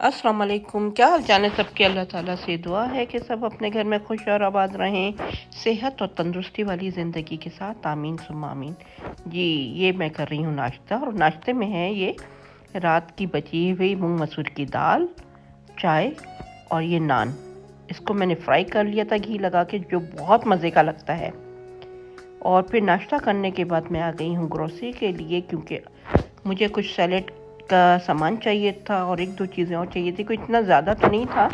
अस्सलाम वालेकुम। क्या हाल चाल है सबके? अल्लाह ताला से दुआ है कि सब अपने घर में खुश और आबाद रहें, सेहत और तंदुरुस्ती वाली ज़िंदगी के साथ। आमीन सुम्मा आमीन। जी, ये मैं कर रही हूँ नाश्ता, और नाश्ते में है ये रात की बची हुई मूंग मसूर की दाल, चाय और ये नान। इसको मैंने फ्राई कर लिया था घी लगा के, जो बहुत मज़े का लगता है। और फिर नाश्ता करने के बाद मैं आ गई हूँ ग्रोसरी के लिए, क्योंकि मुझे कुछ सैलेड का सामान चाहिए था और एक दो चीज़ें और चाहिए थी। कोई इतना ज़्यादा तो नहीं था,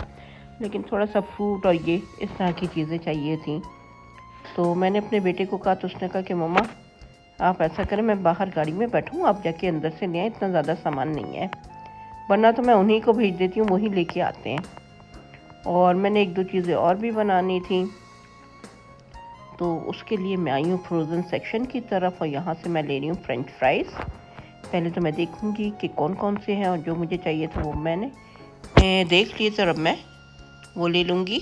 लेकिन थोड़ा सा फ्रूट और ये इस तरह की चीज़ें चाहिए थी। तो मैंने अपने बेटे को कहा, तो उसने कहा कि मम्मा आप ऐसा करें, मैं बाहर गाड़ी में बैठूँ, आप जाके अंदर से ले आए, इतना ज़्यादा सामान नहीं है, वरना तो मैं उन्हीं को भेज देती हूँ, वही लेके आते हैं। और मैंने एक दो चीज़ें और भी बनानी थी, तो उसके लिए मैं आई हूँ फ्रोज़न सेक्शन की तरफ, और यहाँ से मैं ले रही हूँ फ्रेंच फ्राइज़। पहले तो मैं देखूंगी कि कौन कौन से हैं, और जो मुझे चाहिए था वो मैंने देख लिए, तो अब मैं वो ले लूँगी।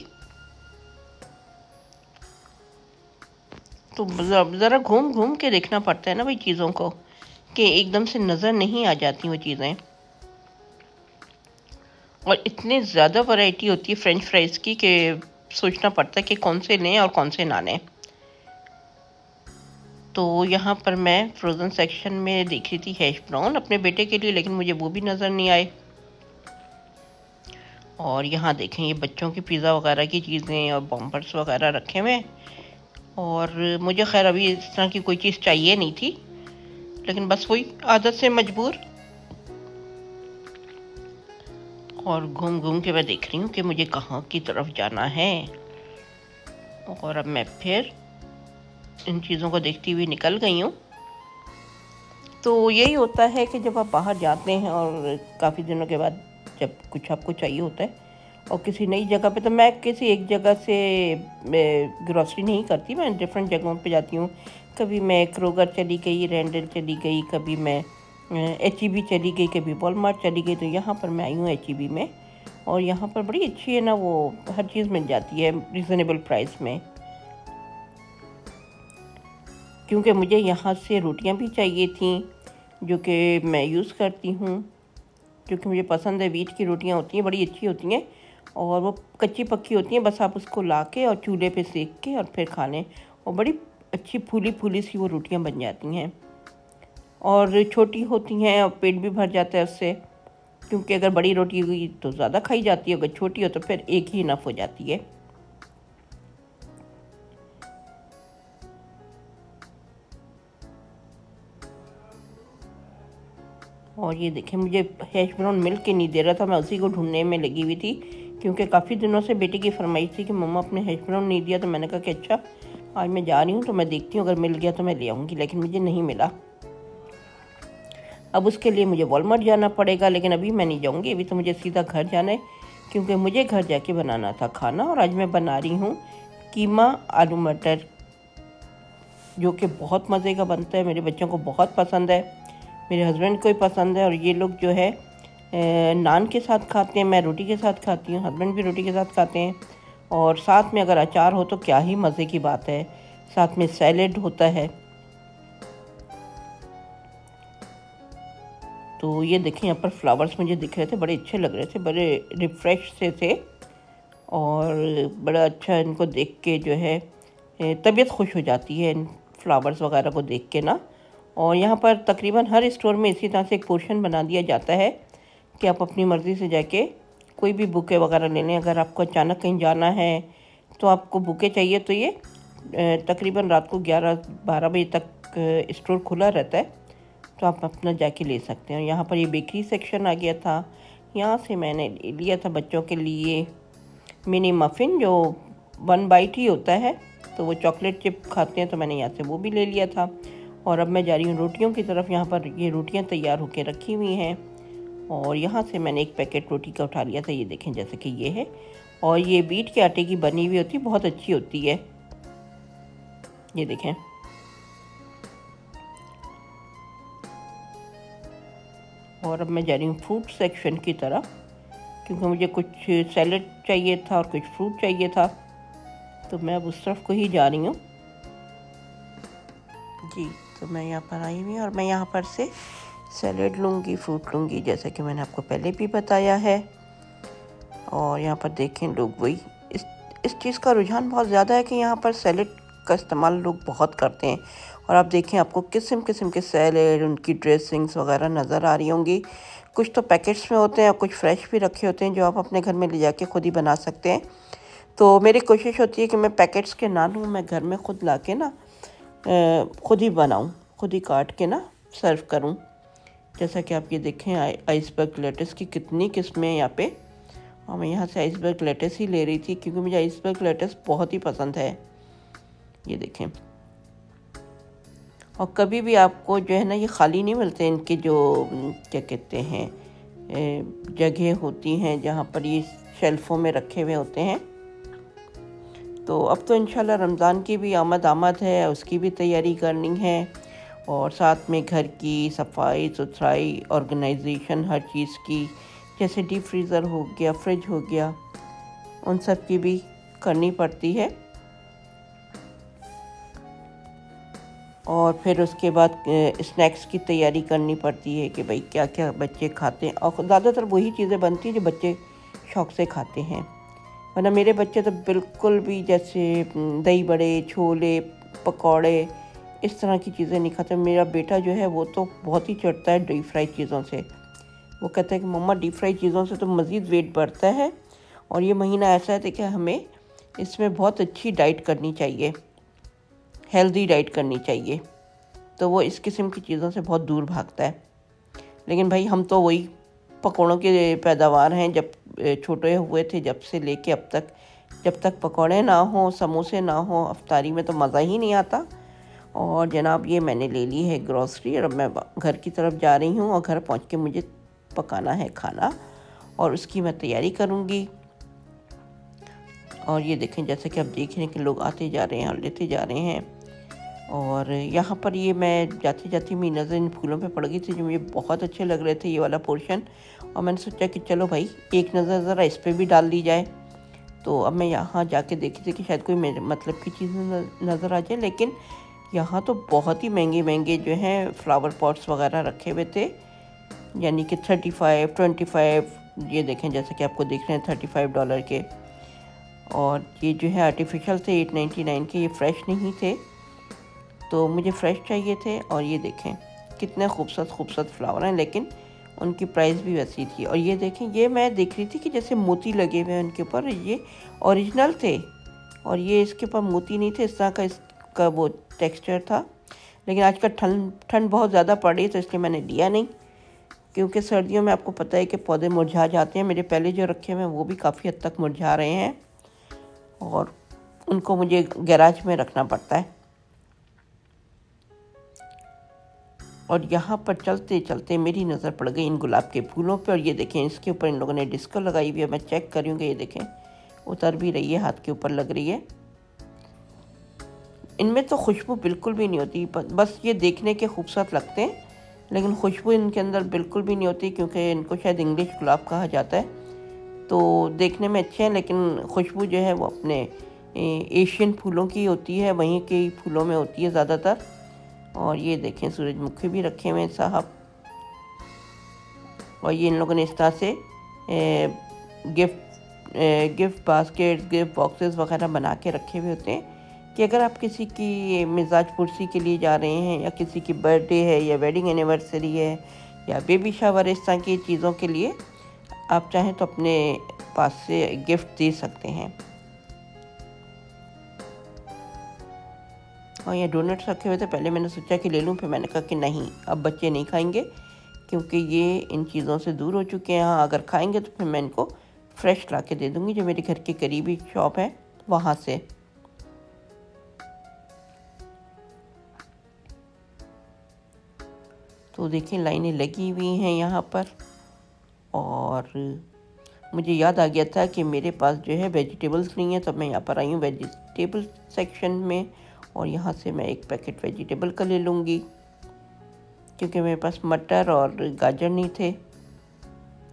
तो ज़रा घूम घूम के देखना पड़ता है ना भाई चीज़ों को, कि एकदम से नज़र नहीं आ जाती वो चीज़ें। और इतने ज़्यादा वैरायटी होती है फ्रेंच फ्राइज़ की कि सोचना पड़ता है कि कौन से लें और कौन से ना लें। तो यहाँ पर मैं फ्रोज़न सेक्शन में देख रही थी हैश ब्राउन अपने बेटे के लिए, लेकिन मुझे वो भी नज़र नहीं आए। और यहाँ देखें, ये बच्चों की पिज़्ज़ा वगैरह की चीज़ें और बॉम्पर्स वगैरह रखे हुए हैं। और मुझे खैर अभी इस तरह की कोई चीज़ चाहिए नहीं थी, लेकिन बस वही आदत से मजबूर। और घूम घूम के मैं देख रही हूँ कि मुझे कहाँ की तरफ जाना है। और अब मैं फिर इन चीज़ों को देखती हुई निकल गई हूँ। तो यही होता है कि जब आप बाहर जाते हैं और काफ़ी दिनों के बाद जब कुछ आपको चाहिए होता है और किसी नई जगह पे, तो मैं किसी एक जगह से ग्रॉसरी नहीं करती, मैं डिफरेंट जगहों पे जाती हूँ। कभी मैं क्रोगर चली गई, रेंडल चली गई, कभी मैं HEB चली गई, कभी वॉलमार्ट चली गई। तो यहाँ पर मैं आई हूँ HEB में, और यहाँ पर बड़ी अच्छी है ना, वो हर चीज़ मिल जाती है रिजनेबल प्राइस में। क्योंकि मुझे यहाँ से रोटियाँ भी चाहिए थी, जो कि मैं यूज़ करती हूँ, क्योंकि मुझे पसंद है। वीट की रोटियाँ होती हैं, बड़ी अच्छी होती हैं, और वो कच्ची पक्की होती हैं, बस आप उसको ला के और चूल्हे पे सेक के और फिर खा लें, और बड़ी अच्छी फूली फूली सी वो रोटियाँ बन जाती हैं। और छोटी होती हैं और पेट भी भर जाता है उससे, क्योंकि अगर बड़ी रोटी हुई तो ज़्यादा खाई जाती है, अगर छोटी हो तो फिर एक ही इनफ हो जाती है। और ये देखें, मुझे हैश ब्राउन मिल्क के नहीं दे रहा था, मैं उसी को ढूंढने में लगी हुई थी, क्योंकि काफ़ी दिनों से बेटे की फरमाइश थी कि मम्मा अपने हैश ब्राउन नहीं दिया। तो मैंने कहा कि अच्छा, आज मैं जा रही हूँ तो मैं देखती हूँ, अगर मिल गया तो मैं ले आऊँगी, लेकिन मुझे नहीं मिला। अब उसके लिए मुझे वॉलमार्ट जाना पड़ेगा, लेकिन अभी मैं नहीं जाऊँगी, अभी तो मुझे सीधा घर जाना है, क्योंकि मुझे घर जाके बनाना था खाना। और आज मैं बना रही हूँ कीमा आलू मटर, जो कि बहुत मज़े का बनता है, मेरे बच्चों को बहुत पसंद है, मेरे हस्बैंड को भी पसंद है। और ये लोग जो है नान के साथ खाते हैं, मैं रोटी के साथ खाती हूँ, हस्बैंड भी रोटी के साथ खाते हैं। और साथ में अगर अचार हो तो क्या ही मज़े की बात है, साथ में सैलेड होता है। तो ये देखें, यहाँ पर फ्लावर्स मुझे दिख रहे थे, बड़े अच्छे लग रहे थे, बड़े रिफ्रेश से थे, और बड़ा अच्छा इनको देख के जो है तबीयत खुश हो जाती है इन फ्लावर्स वगैरह को देख के ना। और यहाँ पर तकरीबन हर स्टोर में इसी तरह से एक पोर्शन बना दिया जाता है कि आप अपनी मर्ज़ी से जाके कोई भी बुके वगैरह ले लें। अगर आपको अचानक कहीं जाना है तो आपको बुके चाहिए, तो ये तकरीबन रात को 11-12 बजे तक स्टोर खुला रहता है, तो आप अपना जाके ले सकते हैं। यहाँ पर ये बेकरी सेक्शन आ गया था, यहाँ से मैंने ले लिया था बच्चों के लिए मिनी मफ़िन, जो 1 बाइट ही होता है, तो वो चॉकलेट चिप खाते हैं, तो मैंने यहाँ से वो भी ले लिया था। और अब मैं जा रही हूँ रोटियों की तरफ। यहाँ पर ये रोटियाँ तैयार होकर रखी हुई हैं, और यहाँ से मैंने एक पैकेट रोटी का उठा लिया था, ये देखें जैसे कि ये है। और ये बीट के आटे की बनी हुई होती है, बहुत अच्छी होती है, ये देखें। और अब मैं जा रही हूँ फ्रूट सेक्शन की तरफ, क्योंकि मुझे कुछ सैलेड चाहिए था और कुछ फ्रूट चाहिए था, तो मैं अब उस तरफ को ही जा रही हूँ। जी, तो मैं यहाँ पर आई हुई हूँ, और मैं यहाँ पर से सैलेड लूँगी, फ्रूट लूँगी, जैसे कि मैंने आपको पहले भी बताया है। और यहाँ पर देखें लोग वही इस चीज़ का रुझान बहुत ज़्यादा है कि यहाँ पर सैलेड का इस्तेमाल लोग बहुत करते हैं। और आप देखें आपको किस्म किस्म के सैलेड, उनकी ड्रेसिंग्स वगैरह नज़र आ रही होंगी। कुछ तो पैकेट्स में होते हैं और कुछ फ्रेश भी रखे होते हैं जो आप अपने घर में ले जाके खुद ही बना सकते हैं। तो मेरी कोशिश होती है कि मैं पैकेट्स के ना लूँ, मैं घर में खुद ला के ना खुद ही बनाऊँ, खुद ही काट के ना सर्व करूँ। जैसा कि आप ये देखें आइसबर्ग लेटस की कितनी किस्में यहाँ पे, और मैं यहाँ से आइसबर्ग लेटस ही ले रही थी क्योंकि मुझे आइसबर्ग लेटस बहुत ही पसंद है। ये देखें, और कभी भी आपको जो है ना ये ख़ाली नहीं मिलते, इनके जो क्या कहते हैं जगह होती हैं जहाँ पर ये शेल्फ़ों में रखे हुए होते हैं। तो अब तो इंशाल्लाह रमज़ान की भी आमद है, उसकी भी तैयारी करनी है, और साथ में घर की सफाई सुथराई ऑर्गेनाइजेशन हर चीज़ की, जैसे डीप फ्रीज़र हो गया, फ्रिज हो गया, उन सब की भी करनी पड़ती है। और फिर उसके बाद स्नैक्स की तैयारी करनी पड़ती है कि भाई क्या क्या बच्चे खाते हैं, और ज़्यादातर वही चीज़ें बनती हैं जो बच्चे शौक़ से खाते हैं। वरना मेरे बच्चे तो बिल्कुल भी जैसे दही बड़े, छोले, पकौड़े, इस तरह की चीज़ें नहीं खाते। मेरा बेटा जो है वो तो बहुत ही चिढ़ता है डीप फ्राई चीज़ों से। वो कहता है कि मम्मा डीप फ्राई चीज़ों से तो मज़ीद वेट बढ़ता है, और ये महीना ऐसा है कि हमें इसमें बहुत अच्छी डाइट करनी चाहिए, हेल्दी डाइट करनी चाहिए। तो वो इस किस्म की चीज़ों से बहुत दूर भागता है। लेकिन भाई हम तो वही पकौड़ों के पैदावार हैं, जब छोटे हुए थे जब से लेके अब तक, जब तक पकौड़े ना हो, समोसे ना हो, अफ्तारी में तो मज़ा ही नहीं आता। और जनाब ये मैंने ले ली है ग्रॉसरी, और अब मैं घर की तरफ जा रही हूँ, और घर पहुँच के मुझे पकाना है खाना, और उसकी मैं तैयारी करूँगी। और ये देखें, जैसे कि आप देख रहे हैं कि लोग आते जा रहे हैं और लेते जा रहे हैं। और यहाँ पर ये मैं जाते जाते मेरी नज़र इन फूलों पे पड़ गई थी जो मुझे बहुत अच्छे लग रहे थे, ये वाला पोर्शन। और मैंने सोचा कि चलो भाई एक नज़र ज़रा इस पर भी डाल दी जाए। तो अब मैं यहाँ जाके देखी थी कि शायद कोई मेरे मतलब की चीज़ नज़र आ जाए, लेकिन यहाँ तो बहुत ही महंगे महंगे जो हैं फ्लावर पॉट्स वगैरह रखे हुए थे, यानी कि 35, 25, ये देखें जैसे कि आपको देख रहे हैं $35 के। और ये जो है आर्टिफिशियल थे, 899 के, ये फ़्रेश नहीं थे, तो मुझे फ़्रेश चाहिए थे। और ये देखें कितने खूबसूरत खूबसूरत फ्लावर हैं, लेकिन उनकी प्राइस भी वैसी थी। और ये देखें, ये मैं देख रही थी कि जैसे मोती लगे हुए हैं उनके ऊपर, ये ओरिजिनल थे, और ये इसके ऊपर मोती नहीं थे, इस तरह का इसका वो टेक्सचर था। लेकिन आजकल ठंड बहुत ज़्यादा पड़ रही, तो इसलिए मैंने लिया नहीं, क्योंकि सर्दियों में आपको पता है कि पौधे मुरझा जाते हैं। मेरे पहले जो रखे हुए हैं वो भी काफ़ी हद तक मुरझा रहे हैं, और उनको मुझे गैराज में रखना पड़ता है। और यहाँ पर चलते चलते मेरी नज़र पड़ गई इन गुलाब के फूलों पे, और ये देखें इसके ऊपर इन लोगों ने डिस्को लगाई हुई है। मैं चेक कर रही हूँ कि ये देखें उतर भी रही है, हाथ के ऊपर लग रही है। इनमें तो खुशबू बिल्कुल भी नहीं होती, बस ये देखने के खूबसूरत लगते हैं, लेकिन खुशबू इनके अंदर बिल्कुल भी नहीं होती, क्योंकि इनको शायद इंग्लिश गुलाब कहा जाता है। तो देखने में अच्छे हैं, लेकिन खुशबू जो है वो अपने एशियन फूलों की होती है, वहीं के फूलों में होती है ज़्यादातर। और ये देखें सूरजमुखी भी रखे हुए हैं साहब, और ये इन लोगों ने इस तरह से गिफ्ट बास्केट्स, गिफ्ट बॉक्सेस वगैरह बना के रखे हुए होते हैं कि अगर आप किसी की मिजाज पुरसी के लिए जा रहे हैं, या किसी की बर्थडे है, या वेडिंग एनिवर्सरी है, या बेबी शावर, इस तरह की चीज़ों के लिए आप चाहें तो अपने पास से गिफ्ट दे सकते हैं। और ये डोनट्स रखे हुए थे, पहले मैंने सोचा कि ले लूँ, फिर मैंने कहा कि नहीं, अब बच्चे नहीं खाएंगे, क्योंकि ये इन चीज़ों से दूर हो चुके हैं। हाँ, अगर खाएंगे तो फिर मैं इनको फ्रेश ला के दे दूँगी, जो मेरे घर के करीबी शॉप है वहाँ से। तो देखिए लाइनें लगी हुई हैं यहाँ पर, और मुझे याद आ गया था कि मेरे पास जो है वेजिटेबल्स नहीं है, तो मैं यहाँ पर आई हूँ वेजिटेबल सेक्शन में, और यहाँ से मैं एक पैकेट वेजिटेबल का ले लूँगी, क्योंकि मेरे पास मटर और गाजर नहीं थे।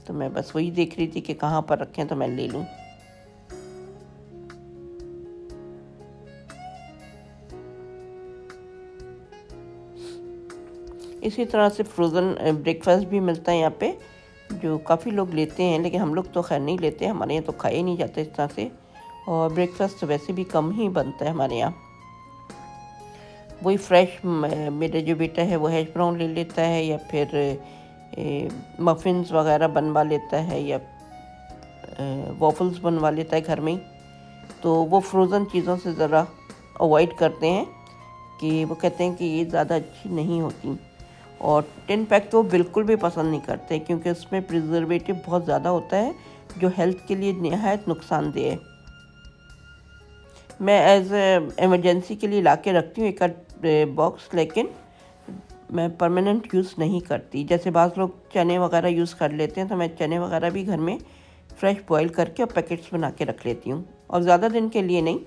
तो मैं बस वही देख रही थी कि कहाँ पर रखें तो मैं ले लूँ। इसी तरह से फ्रोज़न ब्रेकफास्ट भी मिलता है यहाँ पे, जो काफ़ी लोग लेते हैं, लेकिन हम लोग तो खैर नहीं लेते, हमारे यहाँ तो खाए नहीं जाते इस तरह से। और ब्रेकफास्ट तो वैसे भी कम ही बनता है हमारे यहाँ। वही फ्रेश मेरा जो बेटा है वो हैश ब्राउन ले लेता है, या फिर मफ़िन्स वगैरह बनवा लेता है, या वॉफल्स बनवा लेता है घर में ही। तो वो फ्रोज़न चीज़ों से ज़रा अवॉइड करते हैं, कि वो कहते हैं कि ये ज़्यादा अच्छी नहीं होती। और टिन पैक तो बिल्कुल भी पसंद नहीं करते, क्योंकि उसमें प्रिजर्वेटिव बहुत ज़्यादा होता है, जो हेल्थ के लिए नहायत नुकसानदेह है। मैं एज एमरजेंसी के लिए ला के रखती हूँ एक आध बॉक्स, लेकिन मैं परमानेंट यूज़ नहीं करती। जैसे बाज़ लोग चने वगैरह यूज़ कर लेते हैं, तो मैं चने वगैरह भी घर में फ्रेश बॉईल करके और पैकेट्स बना के रख लेती हूँ, और ज़्यादा दिन के लिए नहीं।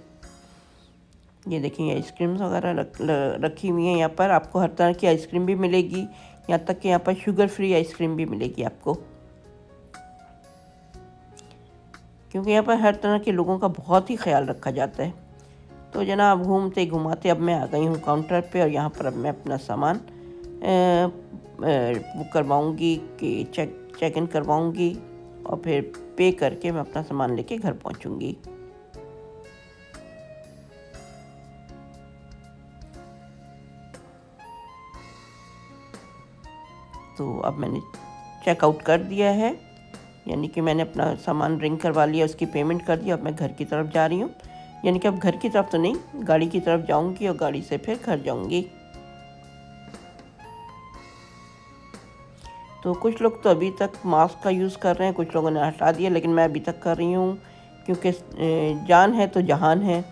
ये देखिए आइसक्रीम्स वगैरह रखी हुई हैं यहाँ पर। आपको हर तरह की आइसक्रीम भी मिलेगी, यहाँ तक कि यहाँ पर शुगर फ्री आइसक्रीम भी मिलेगी आपको, क्योंकि यहाँ पर हर तरह के लोगों का बहुत ही ख्याल रखा जाता है। तो जनाब घूमते घुमाते अब मैं आ गई हूँ काउंटर पे, और यहाँ पर अब मैं अपना सामान वो करवाऊँगी कि चेक इन करवाऊँगी, और फिर पे करके मैं अपना सामान लेके घर पहुँचूँगी। तो अब मैंने चेकआउट कर दिया है, यानी कि मैंने अपना सामान रिंग करवा लिया, उसकी पेमेंट कर दी। अब मैं घर की तरफ जा रही हूँ, यानी कि अब घर की तरफ तो नहीं, गाड़ी की तरफ जाऊँगी और गाड़ी से फिर घर जाऊँगी। तो कुछ लोग तो अभी तक मास्क का यूज़ कर रहे हैं, कुछ लोगों ने हटा दिया, लेकिन मैं अभी तक कर रही हूँ, क्योंकि जान है तो जहान है।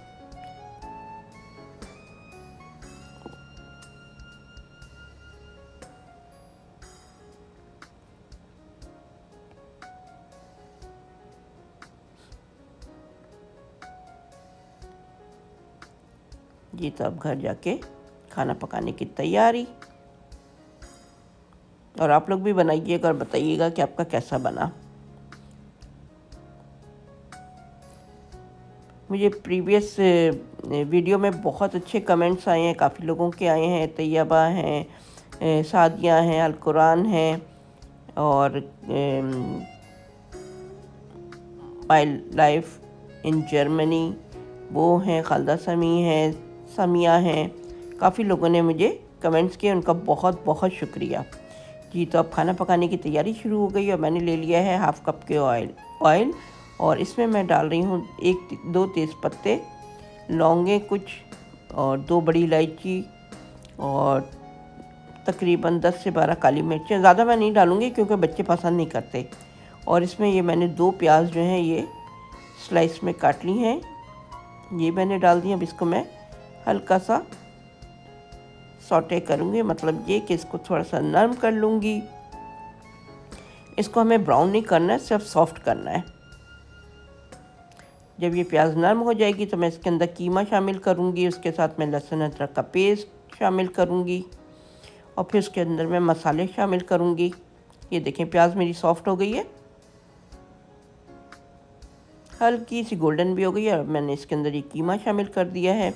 जी, तो अब घर जाके खाना पकाने की तैयारी। और आप लोग भी बनाइएगा और बताइएगा कि आपका कैसा बना। मुझे प्रीवियस वीडियो में बहुत अच्छे कमेंट्स आए हैं, काफ़ी लोगों के आए हैं। तैयबा हैं, सादिया हैं, अलकुरान हैं, और माई लाइफ इन जर्मनी वो हैं, खालदा समी हैं, समिया हैं। काफ़ी लोगों ने मुझे कमेंट्स किए, उनका बहुत बहुत शुक्रिया। जी, तो अब खाना पकाने की तैयारी शुरू हो गई, और मैंने ले लिया है हाफ़ कप के ऑयल, और इसमें मैं डाल रही हूँ 1-2 तेज़पत्ते, लौंगे कुछ, और 2 बड़ी इलायची, और तकरीबन 10 से 12 काली मिर्चें। ज़्यादा मैं नहीं डालूँगी क्योंकि बच्चे पसंद नहीं करते। और इसमें ये मैंने 2 प्याज जो हैं ये स्लाइस में काट ली हैं, ये मैंने डाल दी। अब इसको मैं हल्का सा सौटे करूँगी, मतलब ये कि इसको थोड़ा सा नरम कर लूँगी। इसको हमें ब्राउन नहीं करना है, सिर्फ सॉफ्ट करना है। जब ये प्याज नरम हो जाएगी तो मैं इसके अंदर कीमा शामिल करूँगी, उसके साथ मैं लहसुन अदरक का पेस्ट शामिल करूँगी, और फिर उसके अंदर मैं मसाले शामिल करूँगी। ये देखें प्याज मेरी सॉफ्ट हो गई है, हल्की सी गोल्डन भी हो गई है। और मैंने इसके अंदर ये कीमा शामिल कर दिया है,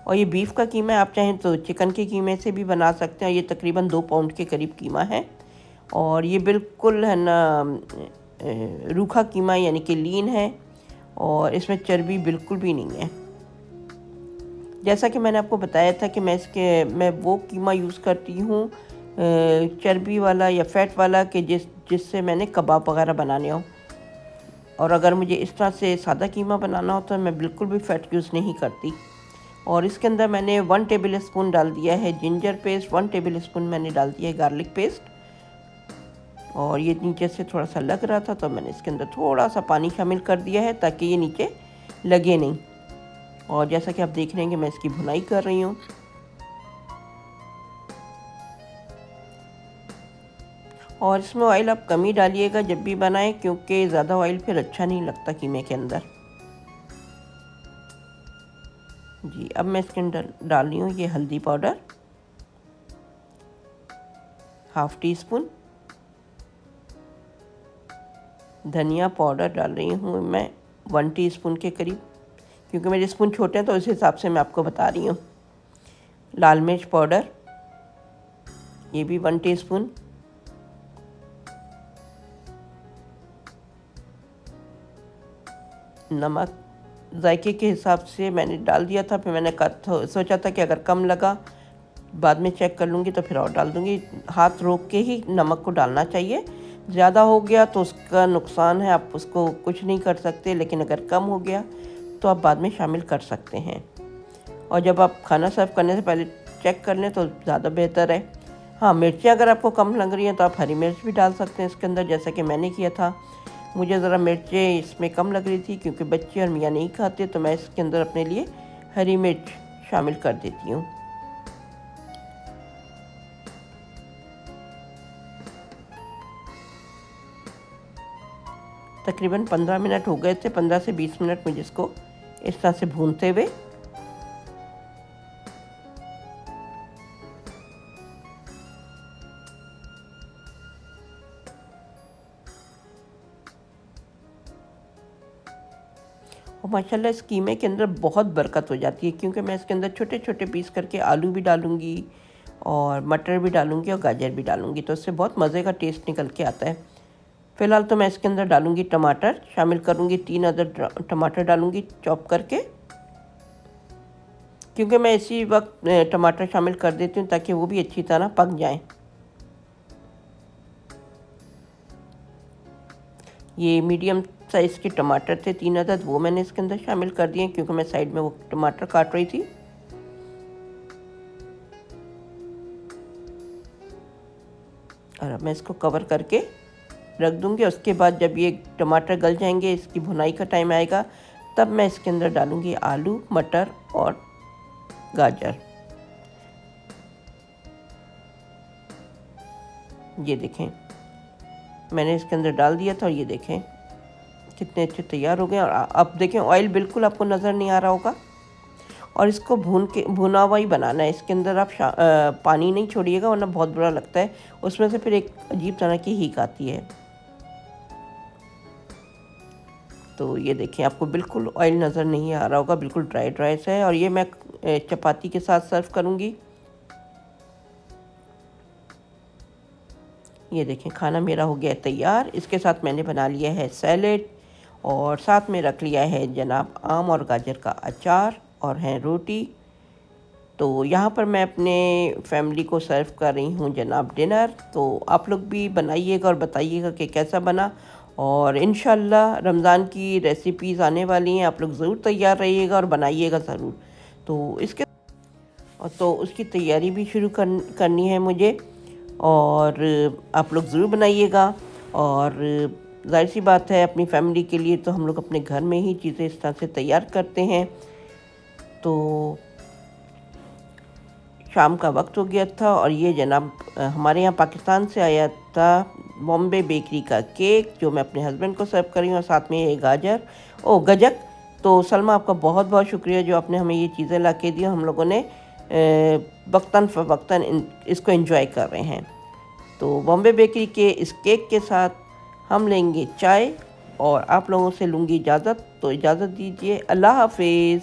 और ये बीफ का कीमा है, आप चाहें तो चिकन के कीमे से भी बना सकते हैं। ये तकरीबन 2 पाउंड के करीब कीमा है, और ये बिल्कुल है ना रूखा कीमा, यानी कि लीन है, और इसमें चर्बी बिल्कुल भी नहीं है। जैसा कि मैंने आपको बताया था कि मैं वो कीमा यूज़ करती हूँ चर्बी वाला या फ़ैट वाला, कि जिससे मैंने कबाब वगैरह बनाने हो। और अगर मुझे इस तरह से सादा कीमा बनाना हो तो मैं बिल्कुल भी फ़ैट यूज़ नहीं करती। और इसके अंदर मैंने 1 टेबल स्पून डाल दिया है जिंजर पेस्ट, 1 टेबल स्पून मैंने डाल दिया है गार्लिक पेस्ट, और ये नीचे से थोड़ा सा लग रहा था तो मैंने इसके अंदर थोड़ा सा पानी शामिल कर दिया है, ताकि ये नीचे लगे नहीं। और जैसा कि आप देख रहे हैं कि मैं इसकी भुनाई कर रही हूँ। और इसमें ऑयल आप कम ही डालिएगा जब भी बनाएं, क्योंकि ज़्यादा ऑयल फिर अच्छा नहीं लगता कीमे के अंदर। जी, अब मैं इसके अंदर डाल रही हूँ ये हल्दी पाउडर ½ टी स्पून, धनिया पाउडर डाल रही हूँ मैं 1 टीस्पून के करीब, क्योंकि मेरे स्पून छोटे हैं तो उस हिसाब से मैं आपको बता रही हूँ। लाल मिर्च पाउडर ये भी 1 टीस्पून, नमक जायके के हिसाब से मैंने डाल दिया था। फिर मैंने सोचा था कि अगर कम लगा बाद में चेक कर लूँगी तो फिर और डाल दूँगी। हाथ रोक के ही नमक को डालना चाहिए। ज़्यादा हो गया तो उसका नुकसान है, आप उसको कुछ नहीं कर सकते, लेकिन अगर कम हो गया तो आप बाद में शामिल कर सकते हैं। और जब आप खाना सर्व करने से पहले चेक कर लें तो ज़्यादा बेहतर है। हाँ, मिर्चें अगर आपको कम लग रही हैं तो आप हरी मिर्च भी डाल सकते हैं इसके अंदर, जैसा कि मैंने किया था। मुझे ज़रा मिर्चें इसमें कम लग रही थी क्योंकि बच्चे और मियाँ नहीं खाते, तो मैं इसके अंदर अपने लिए हरी मिर्च शामिल कर देती हूँ। तकरीबन 15 मिनट हो गए थे, 15 से 20 मिनट मुझे इसको इस तरह से भूनते हुए। और माशाल्लाह इस कीमे के अंदर बहुत बरकत हो जाती है, क्योंकि मैं इसके अंदर छोटे छोटे पीस करके आलू भी डालूँगी और मटर भी डालूँगी और गाजर भी डालूँगी, तो इससे बहुत मज़े का टेस्ट निकल के आता है। फ़िलहाल तो मैं इसके अंदर डालूँगी टमाटर, शामिल करूँगी 3 अदद टमाटर डालूँगी चॉप करके, क्योंकि मैं इसी वक्त टमाटर शामिल कर देती हूँ ताकि वो भी अच्छी तरह पक जाएँ। ये मीडियम साइज़ के टमाटर थे 3 अदद, वो मैंने इसके अंदर शामिल कर दिए क्योंकि मैं साइड में वो टमाटर काट रही थी। और अब मैं इसको कवर करके रख दूँगी। उसके बाद जब ये टमाटर गल जाएंगे, इसकी भुनाई का टाइम आएगा, तब मैं इसके अंदर डालूँगी आलू, मटर और गाजर। ये देखें, मैंने इसके अंदर डाल दिया था और ये देखें कितने अच्छे तैयार हो गए। और अब देखें ऑयल बिल्कुल आपको नज़र नहीं आ रहा होगा। और इसको भुना हुआ ही बनाना है। इसके अंदर आप पानी नहीं छोड़िएगा, वरना बहुत बुरा लगता है, उसमें से फिर एक अजीब तरह की हीक आती है। तो ये देखें, आपको बिल्कुल ऑयल नज़र नहीं आ रहा होगा, बिल्कुल ड्राई ड्राई सा है। और ये मैं चपाती के साथ सर्व करूँगी। ये देखें, खाना मेरा हो गया तैयार। इसके साथ मैंने बना लिया है सैलेड और साथ में रख लिया है जनाब आम और गाजर का अचार और है रोटी। तो यहाँ पर मैं अपने फैमिली को सर्व कर रही हूँ जनाब डिनर। तो आप लोग भी बनाइएगा और बताइएगा कि कैसा बना। और इंशाल्लाह रमज़ान की रेसिपीज़ आने वाली हैं, आप लोग ज़रूर तैयार रहिएगा और बनाइएगा ज़रूर। तो उसकी तैयारी भी शुरू करनी है मुझे, और आप लोग ज़रूर बनाइएगा। और ज़ाहिर सी बात है, अपनी फैमिली के लिए तो हम लोग अपने घर में ही चीज़ें इस तरह से तैयार करते हैं। तो शाम का वक्त हो गया था और ये जनाब हमारे यहाँ पाकिस्तान से आया था बॉम्बे बेकरी का केक, जो मैं अपने हस्बैंड को सर्व कर रही हूँ, और साथ में ये गजक। तो सलमा, आपका बहुत बहुत शुक्रिया जो आपने हमें ये चीज़ें ला के दी। हम लोगों ने वक्तन फ़वक्तन इसको एंजॉय कर रहे हैं। तो बॉम्बे बेकरी के इस केक के साथ हम लेंगे चाय और आप लोगों से लूँगी इजाज़त। तो इजाज़त दीजिए, अल्लाह हाफिज़।